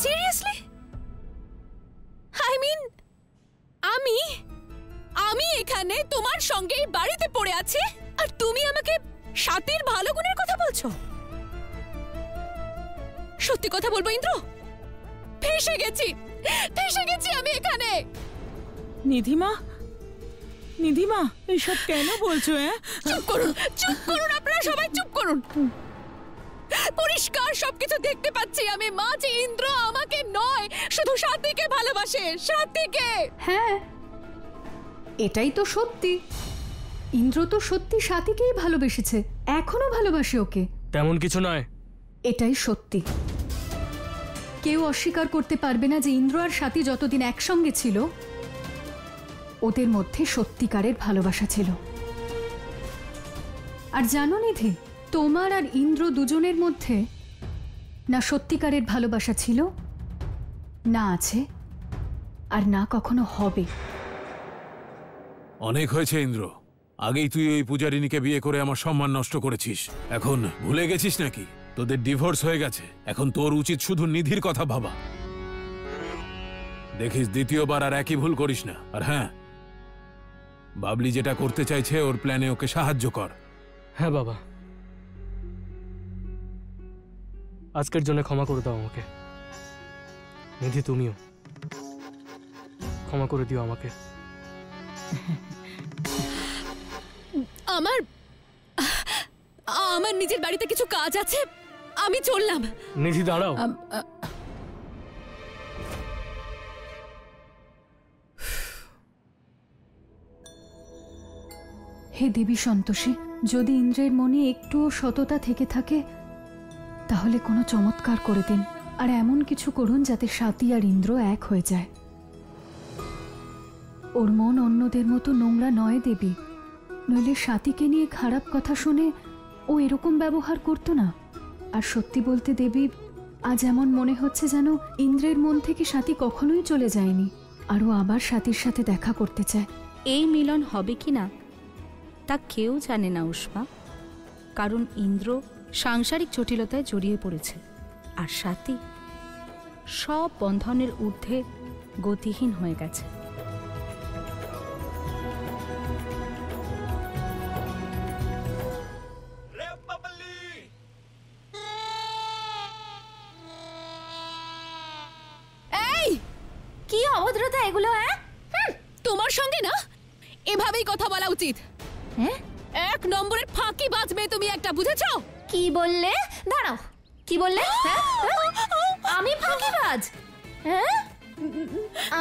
Seriously? I mean আমি আমি এখানে তোমার সঙ্গে বাড়িতে পড়ে আছি আর তুমি আমাকে সাথীর ভালো গুণের কথা বলছো? সত্যি কথা বলবো ইন্দ্র, ফেঁসে গেছি আমি এখানে। নিধিমা, নিধিমা এসব কেন বলছো? চুপ করুন আপনারা সবাই চুপ করুন। পরিষ্কার সবকিছু দেখতে পাচ্ছি আমি, মা যে ইন্দ্র আমাকে নয় শুধু সাথীকে ভালোবাসে, সাথীকে। হ্যাঁ, এটাই তো সত্যি। ইন্দ্র তো সত্যি সাথীকেই ভালোবেসেছে, এখনো ভালোবাসে ওকে। তেমন কিছু নয়। এটাই সত্যি। কেউ অস্বীকার করতে পারবে না যে ইন্দ্র আর সাথী যতদিন একসঙ্গে ছিল ওদের মধ্যে সত্যিকারের ভালোবাসা ছিল। আর জানো নিধি, তোমার আর ইন্দ্র দুজনের মধ্যে না সত্যিকারের ভালোবাসা ছিল, না আছে, আর না কখনো হবে। অনেক হয়েছে ইন্দ্র, আগেই তুই ওই পূজারিনীকে বিয়ে করে আমার সম্মান নষ্ট করেছিস। এখন ভুলে গেছিস নাকি তোদের ডিভোর্স হয়ে গেছে? এখন তোর উচিত শুধু নিধির কথা ভাবা। দেখিস দ্বিতীয়বার আর একই ভুল করিস না। আর হ্যাঁ, বাবলি যেটা করতে চাইছে ওর প্ল্যানে ওকে সাহায্য কর। হ্যাঁ বাবা, আজকের জন্য ক্ষমা করে দাও আমাকে। নিধি তুমিও ক্ষমা করে দিও আমাকে। আমার নিজের বাড়িতে কিছু কাজ আছে, আমি চললাম। নিধি দাঁড়াও। হে দেবী সন্তোষী, যদি ইন্দ্রের মনে একটুও সততা থেকে থাকে তাহলে কোনো চমৎকার করে দিন, আর এমন কিছু করুন যাতে সাথী আর ইন্দ্র এক হয়ে যায়। ওর মন অন্যদের মতো নোংরা নয় দেবী, নইলে সাথীকে নিয়ে খারাপ কথা শুনে ও এরকম ব্যবহার করতো না। আর সত্যি বলতে দেবী, আজ এমন মনে হচ্ছে যেন ইন্দ্রের মন থেকে সাথী কখনোই চলে যায়নি, আর ও আবার সাথীর সাথে দেখা করতে চায়। এই মিলন হবে কিনা তা কেউ জানে না উষ্মা, কারণ ইন্দ্র সাংসারিক জটিলতায় জড়িয়ে পড়েছে আর সাথী সব বন্ধনের ঊর্ধ্বে গতিহীন হয়ে গেছে। এই কি অভদ্রতা এগুলো? তোমার সঙ্গে না এভাবেই কথা বলা উচিত। হ্যাঁ, এক নম্বরের ফাঁকিবাজ মেয়ে তুমি একটা, বুঝেছো? কি বললে? দাঁড়াও, কি বললে? আমি ফাঁকিবাজ? হ্যাঁ,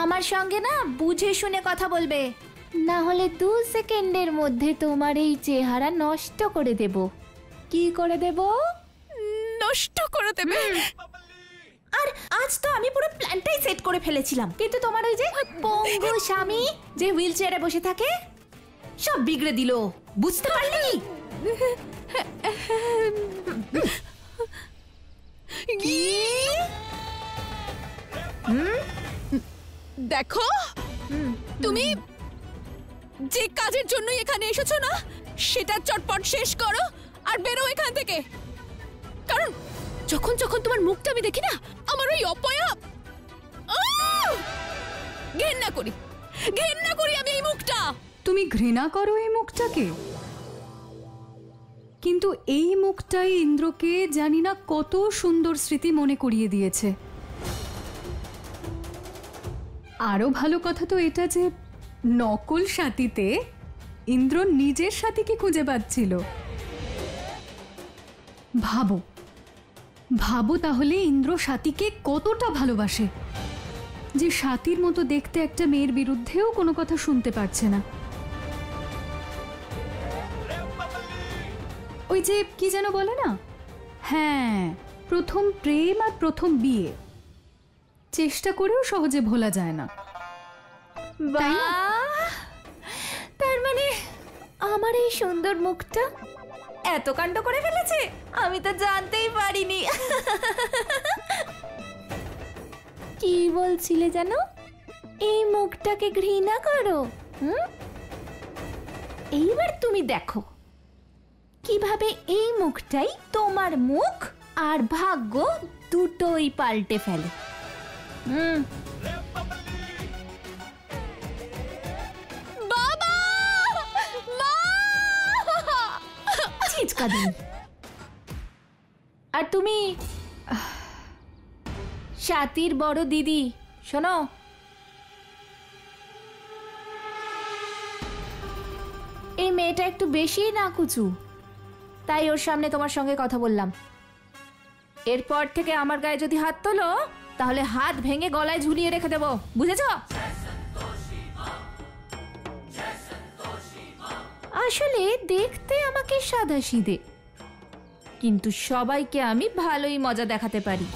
আমার সঙ্গে না বুঝে শুনে কথা বলবে, না হলে 2 সেকেন্ডের মধ্যে তোমার এই চেহারা নষ্ট করে দেব। কি করে দেব? নষ্ট করে দেবে? আর আজ তো আমি পুরো প্ল্যানটাই সেট করে ফেলেছিলাম, কিন্তু তোমার ওই যে পঙ্গু স্বামী যে হুইল চেয়ারে বসে থাকে সব বিগড়ে দিল, বুঝতে পারলি? দেখো, তুমি যে কাজের জন্য এখানে এসেছো না সেটা চটপট শেষ করো আর বেরো এখান থেকে। কারণ যখন যখন তোমার মুখটা আমি দেখি না, আমার ওই অপয়া ঘৃণা করি আমি এই মুখটা। তুমি ঘৃণা করো এই মুখটাকে? কিন্তু এই মুখটাই ইন্দ্রকে জানি না কত সুন্দর স্মৃতি মনে করিয়ে দিয়েছে। আরো ভালো কথা তো এটা যে নকল সাথীতে ইন্দ্র নিজের সাথীকে খুঁজে পাচ্ছিল। ভাবো ভাবো তাহলে ইন্দ্র সাথীকে কতটা ভালোবাসে, যে সাথীর মতো দেখতে একটা মেয়ের বিরুদ্ধেও কোনো কথা শুনতে পারছে না। ওই যে কি যেন বলে না, হ্যাঁ, প্রথম প্রেম আর প্রথম বিয়ে চেষ্টা করেও সহজে ভোলা যায় না। তার মানে আমার এই সুন্দর মুখটা এত কাণ্ড করে ফেলেছে, আমি তো জানতেই পারিনি। কি বলছিলে জানো? এই মুখটাকে ঘৃণা করো? এইবার তুমি দেখো কিভাবে এই মুখটাই তোমার মুখ আর ভাগ্য দুটোই পাল্টে ফেলে। বাবা, মা! চিৎকার দিন। আর তুমি স্বাতীর বড় দিদি, শোনো, এই মেয়েটা একটু বেশি নাকুচু, তাই ওর সামনে তোমার সঙ্গে কথা বললাম। এরপর থেকে আমার গায়ে যদি হাত তোলো তাহলে হাত ভেঙে গলায় ঝুলিয়ে রেখে দেবো, বুঝেছ? আসলে দেখতে আমাকে সাদাসিধে, কিন্তু সবাইকে আমি ভালোই মজা দেখাতে পারি।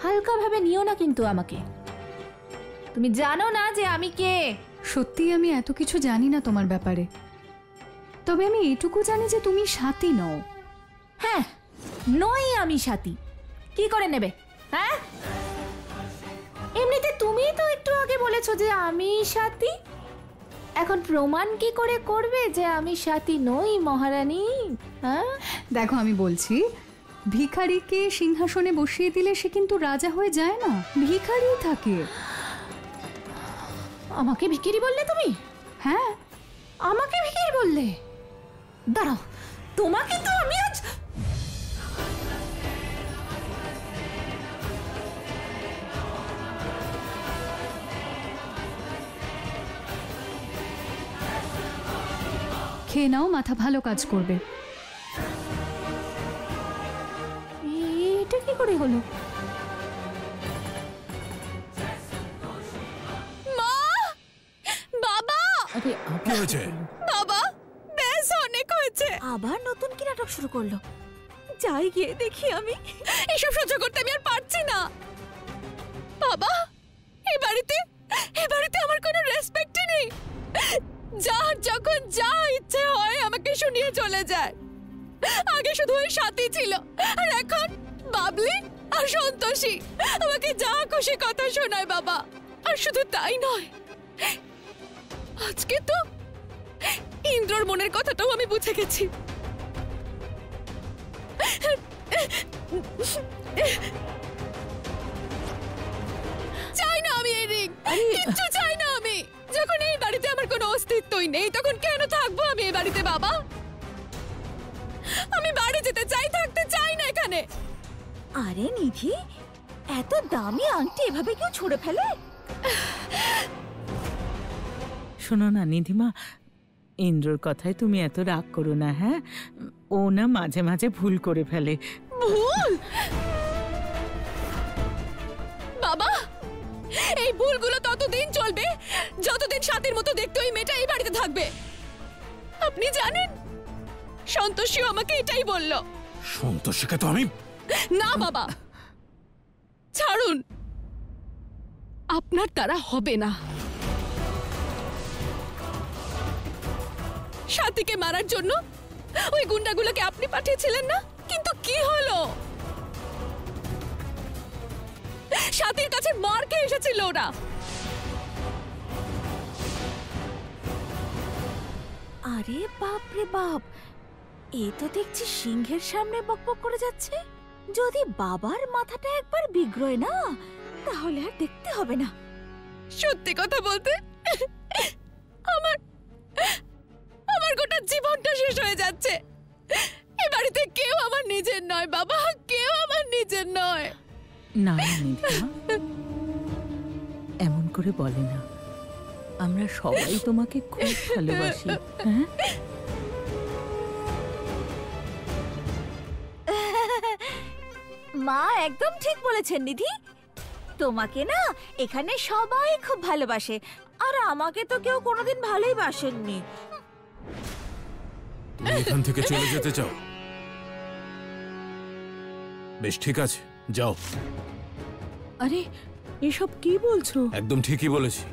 হালকা ভাবে নিও না কিন্তু আমাকে। তুমি জানো না যে আমি কে। সত্যি আমি এত কিছু জানি না তোমার ব্যাপারে, তবে আমি এটুকু জানি যে তুমি স্বাতী নও। হ্যাঁ, নই আমি স্বাতী, কি করে নেবে? হ্যাঁ, এমনিতে তুমি তো একটু আগে বলেছো যে আমি স্বাতী। এখন প্রমাণ কি করে করবে যে আমি স্বাতী নই, মহারানী? হ্যাঁ, দেখো আমি বলছি, ভিখারিকে সিংহাসনে বসিয়ে দিলে সে কিন্তু রাজা হয়ে যায় না, ভিখারি থাকে। আমাকে ভিখারি বললে তুমি? হ্যাঁ, আমাকে ভিখারি বললে? দাঁড়াও, তোমাকে তো আমি আজ... খেয়ে নাও, মাথা ভালো কাজ করবে। এটা কি করে হলো? মা! বাবা! কি হয়েছে? বাবা, ব্যাস অনেক হয়েছে। আবার নতুন কি নাটক শুরু করলো? যাই গিয়ে দেখি আমি। এসব সহ্য করতে আমি আর পারছি না। বাবা, এই বাড়িতে আমার কোনো রেসপেক্টই নেই। যার যখন যা ইচ্ছে হয় আমাকে শুনিয়ে চলে যায়। আগে শুধু ওই সাথী ছিল, আর এখন বাবলি আর সন্তোষী আমাকে যা খুশি কথা শোনায় বাবা। আর শুধু তাই নয়, আজকে তো ইন্দ্রর মনের কথাটাও আমি বুঝে গেছি। চাই না আমি এই রিং, কিচ্ছু চাই না আমি। যখন এই বাড়িতে আমার কোনো অস্তিত্বই নেই, তখন কেন থাকবো আমি এই বাড়িতে বাবা? আমি বাড়ি যেতে চাই, থাকতে চাই না এখানে। আরে নিধি, এত দামি আংটি এভাবে কেউ ছুঁড়ে ফেলে? শোনো না নিধিমা, ইন্দ্রর কথায় তুমি এত রাগ করো না। হ্যাঁ, ও না মাঝে মাঝে ভুল করে ফেলে। ভুল? বাবা, এই ভুলগুলো ততদিন চলবে যতদিন সাথীর মতো দেখতে ওই মেয়েটা এই বাড়িতে থাকবে। আপনি জানেন, সন্তোষীও আমাকে এটাই বলল। সন্তোষীকে তো আমি... না বাবা, ছাড়ুন, আপনার দ্বারা হবে না। সাথীকে মারার জন্য ওই গুন্ডাগুলোকে আপনি পাঠিয়েছিলেন না? কিন্তু কি হলো? সাথীর কাছে মার খেয়ে এসেছিল ওরা। আরে বাপ রে বাপ, এ তো দেখছি সিংহের সামনে বকবক করে যাচ্ছে। যদি বাবার মাথাটা একবার বিগড়য় না, তাহলে আর দেখতে হবে না। সত্যি কথা বলতে আমার গোটা জীবনটা শেষ হয়ে যাচ্ছে। এ বাড়িতে কেউ আমার নিজের নয় বাবা, কেউ আমার নিজের নয়। না না নিধিমা, এমন করে বলে না। আমরা সবাই তোমাকে খুব ভালোবাসি। হ্যাঁ, মা একদম ঠিক বলেছেন নিধি। তোমাকে না এখানে সবাই খুব ভালোবাসে, আর আমাকে তো কেউ কোনোদিন ভালোই বাসেননি। তুমি এখান থেকে চলে যেতে চাও? বেশ, ঠিক আছে, যাও। আরে এসব কি বলছো? একদম ঠিকই বলেছি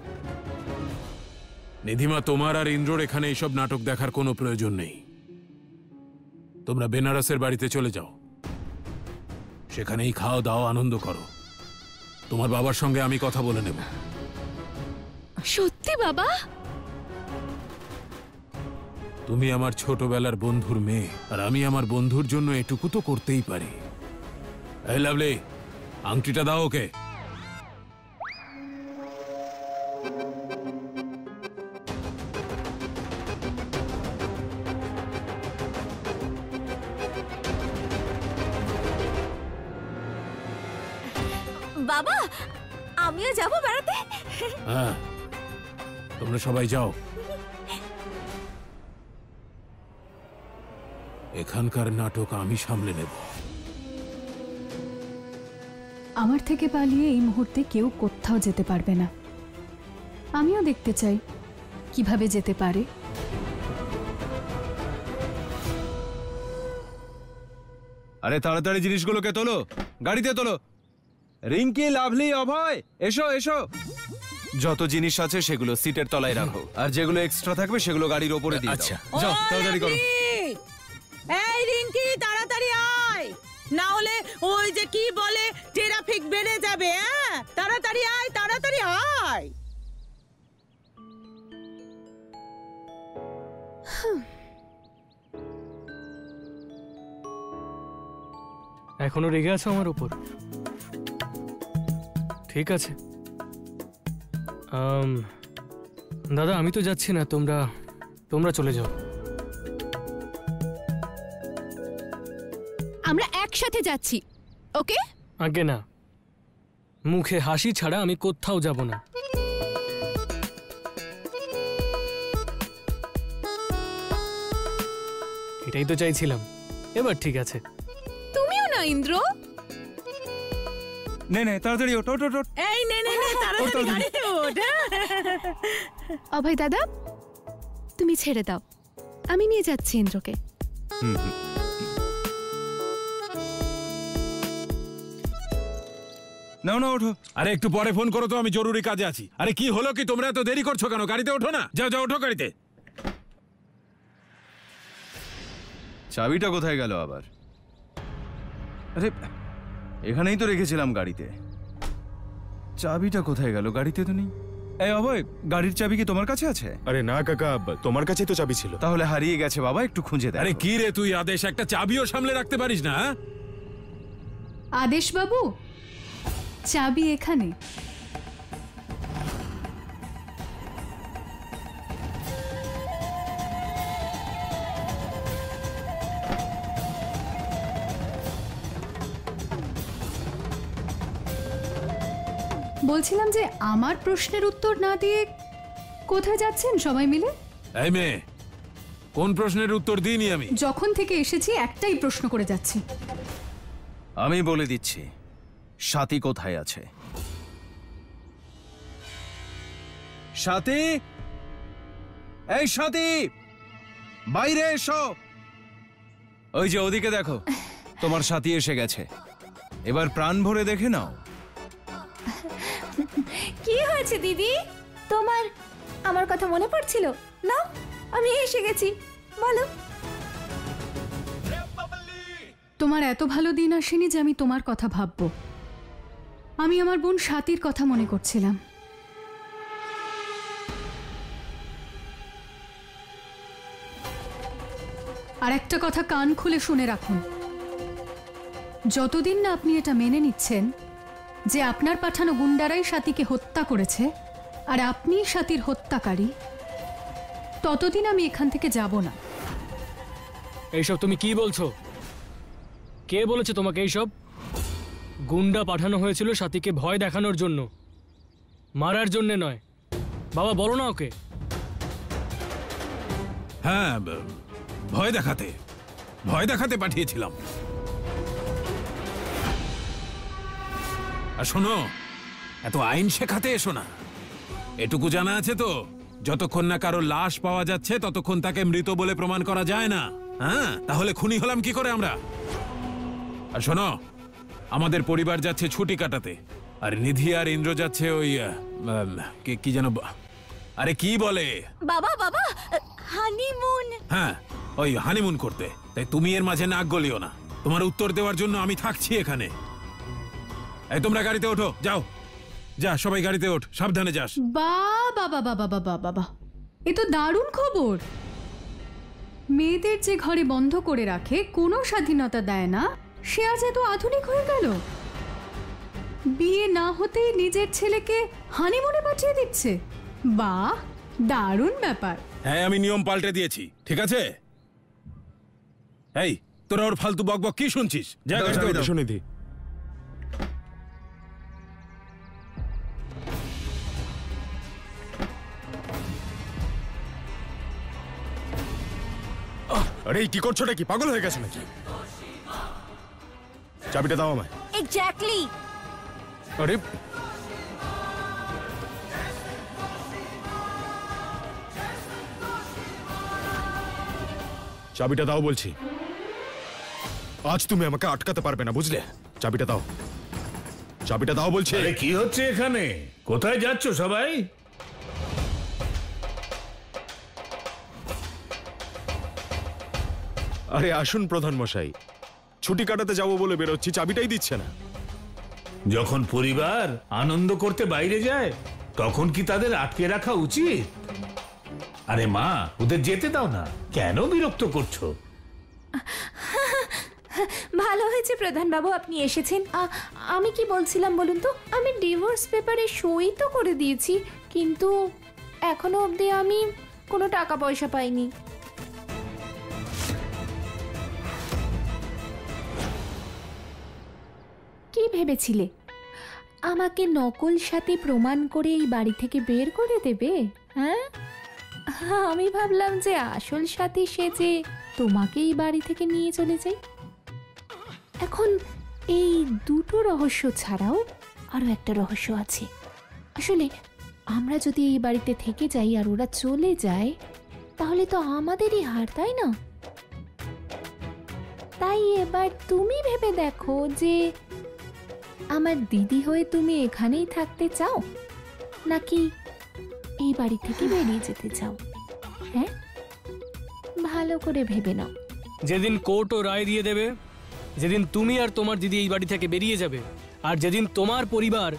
নিধিমা, তোমার আর ইন্দ্রর এখানে এইসব নাটক দেখার কোনো প্রয়োজন নেই। তোমরা বেনারসের বাড়িতে চলে যাও, সেখানেই খাও দাও, আনন্দ করো। তোমার বাবার সঙ্গে আমি কথা বলে নেব। সত্যি বাবা? তুমি আমার ছোটবেলার বন্ধুর মেয়ে, আর আমি আমার বন্ধুর জন্য এটুকু তো করতেই পারি। এই লাভলি, আংটিটা দাও ওকে। বাবা আমিও যাব বেড়াতে। হ্যাঁ, তোমরা সবাই যাও। এখানকার নাটক আমি সামলে নেব। আমার থেকে পালিয়ে এই মুহূর্তে কেউ কোথাও যেতে পারবে না। আমিও দেখতে চাই কিভাবে যেতে পারে। আরে তাড়াতাড়ি জিনিসগুলোকে তোলো, গাড়িতে তোলো। রিঙ্কি, লাভলি, অভয়, এসো এসো। যত জিনিস আছে সেগুলো সিটের তলায় রাখো, আর যেগুলো এক্সট্রা থাকবে সেগুলো গাড়ির ওপরে দিয়ে দাও। যাও তাড়াতাড়ি করো। এই রিঙ্কি, তাড়াতাড়ি আয়, না হলে ওই যে কি বলে ট্রাফিক বেড়ে যাবে। হ্যাঁ, তাড়াতাড়ি আয়, তাড়াতাড়ি আয়। এখনো রেগে আছো আমার উপর? ঠিক আছে, দাদা আমি তো যাচ্ছি না, তোমরা চলে যাও। আমরা একসাথে যাচ্ছি, ওকে? আগে না, মুখে হাসি ছাড়া আমি কোথাও যাব না। এটাই তো চাইছিলাম। এবার ঠিক আছে। তুমিও না ইন্দ্র? নে নে তাড়াতাড়ি ওঠ ওঠ ওঠ। এই নে নে নে, তাড়াতাড়ি গাড়িতে ওঠ। অভয় দাদা তুমি ছেড়ে দাও, আমি নিয়ে যাচ্ছি ইন্দ্রকে। নাও না ওঠো। আরে একটু পরে ফোন করো তো, আমি জরুরি কাজে আছি। আরে কি হলো কি, তোমরা এত দেরি করছো কেন? গাড়িতে ওঠো না, যাও যাও ওঠো গাড়িতে। চাবিটা কোথায় গেল আবার? আরে এখানেই তো রেখেছিলাম গাড়িতে। চাবিটা কোথায় গেল? গাড়িতে তো নেই। এই অভয়, গাড়ির চাবি কি তোমার কাছে আছে? আরে না কাকা, তোমার কাছে তো চাবি ছিল। তাহলে হারিয়ে গেছে বাবা, একটু খুঁজে দেখ। আরে কি রে তুই আদেশ, একটা চাবিও সামলে রাখতে পারিস না? আদেশ বাবু, চাবি এখানে। বলছিলাম যে আমার প্রশ্নের উত্তর না দিয়ে কোথায় যাচ্ছেন সবাই মিলে? এই মেয়ে, কোন প্রশ্নের উত্তর দিইনি আমি? যখন থেকে এসেছি একটাই প্রশ্ন করে যাচ্ছি। আমি বলে দিচ্ছি, সাথী কোথায় আছে। সাথী, এই সাথী, বাইরে এসো। ওই যে ওদিকে দেখো, তোমার সাথী এসে গেছে। এবার প্রাণ ভরে দেখে নাও। কি হয়েছে দিদি? তোমার আমার কথা মনে পড়ছিল না? আমি এসে গেছি, বলো। তোমার এত ভালো দিন আসেনি যে আমি তোমার কথা ভাববো। আমি আমার বোন সাথীর কথা মনে করছিলাম। আর একটা কথা কান খুলে শুনে রাখুন, যতদিন না আপনি এটা মেনে নিচ্ছেন যে আপনার পাঠানো গুন্ডারাই সাথীকে হত্যা করেছে আর আপনিই সাথীর হত্যাকারী, ততদিন আমি এখান থেকে যাব না। এইসব তুমি কি বলছো? কে বলেছে তোমাকে এইসব? গুন্ডা পাঠানো হয়েছিল সাথীকে ভয় দেখানোর জন্য, মারার জন্য নয়। বাবা বলো না ওকে। হ্যাঁ, ভয় দেখাতে পাঠিয়েছিলাম। আর শোনো, এত আইন শেখাতে এসো না। এটুকু জানা আছে তো, যতক্ষণ না কারো লাশ পাওয়া যাচ্ছে ততক্ষণ তাকে মৃত বলে প্রমাণ করা যায় না। হ্যাঁ, তাহলে খুনি হলাম কি করে আমরা? আর শোনো, আমাদের পরিবার যাচ্ছে ছুটি কাটাতে, আর নিধি আর ইন্দ্র যাচ্ছে ওই কি যেন, আরে কি বলে বাবা বাবা, হানিমুন। হ্যাঁ, ওই হানিমুন করতে। তাই তুমি এর মাঝে নাক গলিও না। তোমার উত্তর দেওয়ার জন্য আমি থাকছি এখানে। এই তোমরা গাড়িতে ওঠো, যাও। যা, সবাই গাড়িতে ওঠ, সাবধানে যাস। বাবা বাবা বাবা বাবা, এ তো দারুণ খবর। মেয়েদের যে ঘরে বন্ধ করে রাখে, কোনো স্বাধীনতা দেয় না, সে আজ এত আধুনিক হয়ে গেল। বিয়ে না হতেই নিজের ছেলেকে হানিমুনে পাঠিয়ে দিচ্ছে। বাহ, দারুণ ব্যাপার। হ্যাঁ, আমি নিয়ম পাল্টে দিয়েছি, ঠিক আছে? এই তোরা ওর ফালতু বকবক কি শুনছিস? যা গাড়িতে ওঠ। নিধি, আরে কি করছোটা কি, পাগল হয়ে গেছে নাকি? চাবিটা দাও আমায়। এক্স্যাক্টলি। আরে চাবিটা দাও বলছি। আজ তুমি আমাকে আটকাতে পারবে না, বুঝলে? চাবিটা দাও, চাবিটা দাও বলছি। আরে কি হচ্ছে এখানে? কোথায় যাচ্ছ সবাই? আরে আসুন প্রধান মশাই, ছুটি কাটাতে যাবো বলে বেরোচ্ছি, চাবিটাই দিচ্ছে না। যখন পরিবার আনন্দ করতে বাইরে যায় তখন কি তাদের আটকে রাখা উচিত? আরে মা, ওদের যেতে দাও না, কেন বিরক্ত করছো? ভালো হয়েছে প্রধান বাবু আপনি এসেছেন। আমি কি বলছিলাম বলুন তো, আমি ডিভোর্স পেপারে সই তো করে দিয়েছি, কিন্তু এখনো অবধি আমি কোনো টাকা পয়সা পাইনি। কি ভেবেছিলে আমাকে নকল সাথে প্রমাণ করে এই বাড়ি থেকে বের করে দেবে? হ্যাঁ, আমি ভাবলাম যে আসল সাথী সেজে তোমাকে এই বাড়ি থেকে নিয়ে চলে যাই। এখন এই দুটো রহস্য ছাড়াও আরো একটা রহস্য আছে। আসলে আমরা যদি এই বাড়িতে থেকে যাই আর ওরা চলে যায়, তাহলে তো আমাদেরই হার, তাই না? তাই এবার তুমি ভেবে দেখো যে আমার দিদি হয়ে তুমি এখানেই থাকতে চাও, নাকি এই বাড়ি থেকে বেরিয়ে যেতে চাও? হ্যাঁ, ভালো করে ভেবে নাও। যেদিন কোর্ট ও রায় দিয়ে দেবে, যেদিন তুমি আর তোমার দিদি এই বাড়ি থেকে বেরিয়ে যাবে, আর যেদিন তোমার পরিবার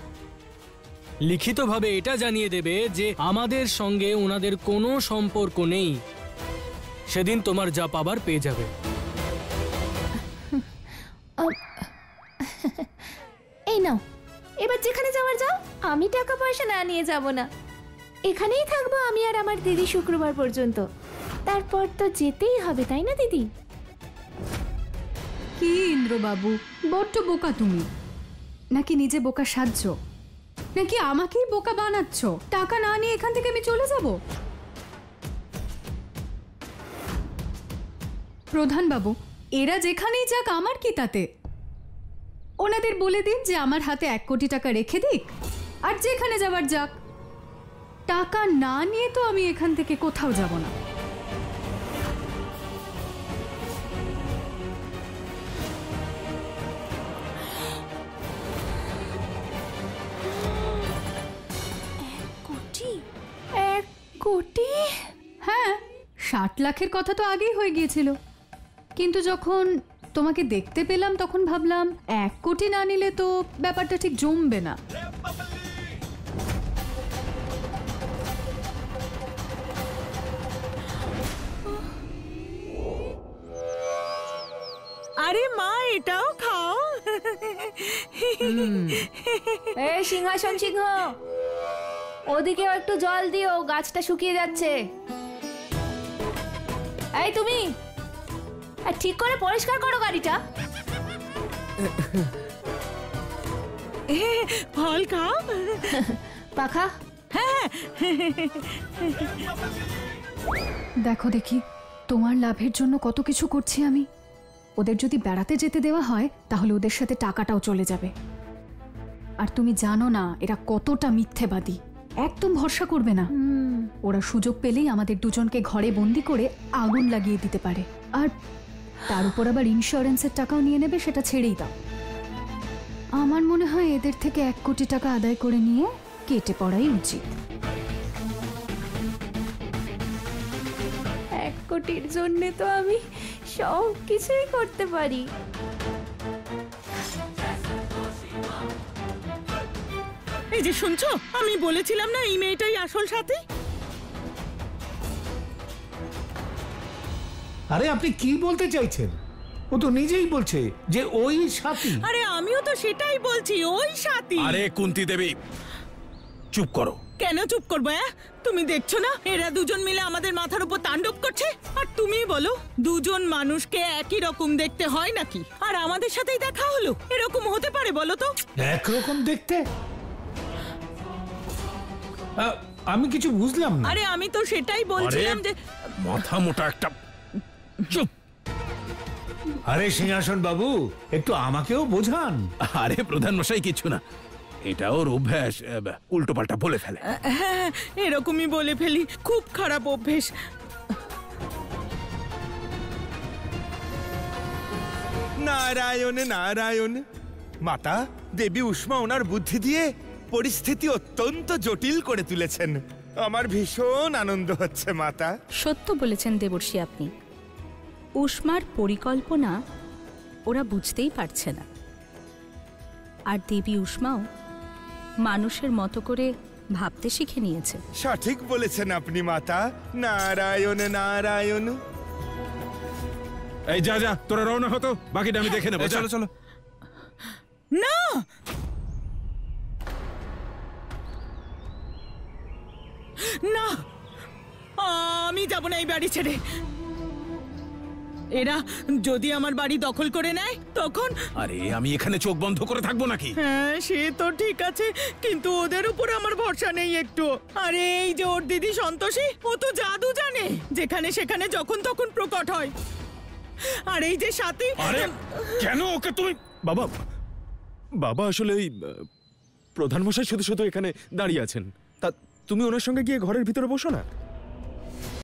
লিখিতভাবে এটা জানিয়ে দেবে যে আমাদের সঙ্গে ওনাদের কোনো সম্পর্ক নেই, সেদিন তোমার যা পাবার পেয়ে যাবে। এই নাও, এবার যেখানে যাওয়ার যাও, আমি টাকা পয়সা না নিয়ে যাব না। এখানেই থাকবো আমি আর আমার দিদি শুক্রবার পর্যন্ত। তারপর তো যেতেই হবে, তাই না দিদি? কি ইন্দ্রবাবু, বড্ড বোকা তুমি। নাকি নিজে বোকা সাজছ, নাকি আমাকেই বোকা বানাচ্ছ? টাকা না নিয়ে এখান থেকে আমি চলে যাব? প্রধান বাবু, এরা যেখানেই যাক আমার কি তাতে? ওনাদের বলে দিন যে আমার হাতে 1 কোটি টাকা রেখে দিক, আর যেখানে যাবার যাক। টাকা না নিয়ে তো আমি এখান থেকে কোথাও যাব না। কোটি? হ্যাঁ, 60 লাখের কথা তো আগেই হয়ে গিয়েছিল, কিন্তু যখন তোমাকে দেখতে পেলাম তখন ভাবলাম 1 কোটি না নিলে তো ব্যাপারটা ঠিক জমবে না। আরে মা, এটাও খাও। এই সিংহাসন সিংহ, ওদিকেও একটু জল দিও, গাছটা শুকিয়ে যাচ্ছে। এই তুমি ঠিক করে পরিষ্কার করো গাড়িটা। ফল খাও। পাখা। হ্যাঁ, দেখো দেখি, তোমার লাভের জন্য কত কিছু করছি আমি। ওদের যদি বেড়াতে যেতে দেওয়া হয় তাহলে ওদের সাথে টাকাটাও চলে যাবে। আর তুমি জানো না এরা কতটা মিথ্যেবাদী, একদম ভরসা করবে না। ওরা সুযোগ পেলেই আমাদের দুজনকে ঘরে বন্দি করে আগুন লাগিয়ে দিতে পারে, আর তার উপর আবার ইন্স্যুরেন্সের টাকাও নিয়ে নেবে, সেটা ছেড়েই দাও। আমার মনে হয় এদের থেকে 1 কোটি টাকা আদায় করে নিয়ে কেটে পড়াই উচিত। 1 কোটির জন্য তো আমি সব কিছুই করতে পারি। এই যে শুনছো, আমি বলেছিলাম না এই মেয়েটাই আসল সাথী। আরে আপনি কি বলতে চাইছেন? ও তো নিজেই বলছে যে ওই সাথী। আরে আমিও তো সেটাই বলছি, ওই সাথী। আরে কুন্তি দেবী, চুপ করো। কেন চুপ করবো? তুমি দেখছো না এরা দুজন মিলে আমাদের মাথার উপর তাণ্ডব করছে? আর তুমি বলো, দুজন মানুষকে একই রকম দেখতে হয় নাকি? আর আমাদের সাথেই দেখা হলো, এরকম হতে পারে বলো তো? একরকম দেখতে? আমি কিছু বুঝলাম না। আরে আমি তো সেটাই বলছিলাম যে মাথা মোটা একটা। চুপ। আরে সিংহাসন বাবু, একটু আমাকেও বোঝান। আরে প্রধান মশাই, কিচ্ছু না, এটা ওর অভ্যাস, উল্টো পাল্টা বলে ফেলে। হ্যাঁ, এরকমই বলে ফেলি, খুব খারাপ অভ্যেস। নারায়ণ নারায়ণ। মাতা, দেবী উষ্মা ওনার বুদ্ধি দিয়ে পরিস্থিতি অত্যন্ত জটিল করে তুলেছেন। আমার ভীষণ আনন্দ হচ্ছে মাতা। সত্য বলেছেন দেবর্ষি আপনি। উষ্মার পরিকল্পনা ওরা বুঝতেই পারছে না, আর দেবী উষ্মাও মানুষের মতো করে ভাবতে শিখে নিয়েছে। সঠিক বলেছেন আপনি মাতা। নারায়ণ নারায়ণ। এই যা যা, তোরা রওনা হতো, বাকিটা আমি দেখে নেবো। এই চলো চলো। না, না, আমি যাব না এই বাড়ি ছেড়ে। এরা যদি আমার বাড়ি দখল করে নেয় তখন? আরে আমি এখানে চোখ বন্ধ করে থাকবো নাকি? হ্যাঁ, সে তো ঠিক আছে, কিন্তু ওদের উপর আমার ভরসা নেই একটু। আরে এই যে ওর দিদি সন্তোষী, ও তো জাদু জানে, যেখানে সেখানে যখন তখন প্রকট হয়। আর এই যে সাথী, আরে কেন ওকে তুমি? বাবা, বাবা আসলে এই প্রধান মশাই শুধু শুধু এখানে দাঁড়িয়ে আছেন, তা তুমি ওনার সঙ্গে গিয়ে ঘরের ভিতরে বসো না।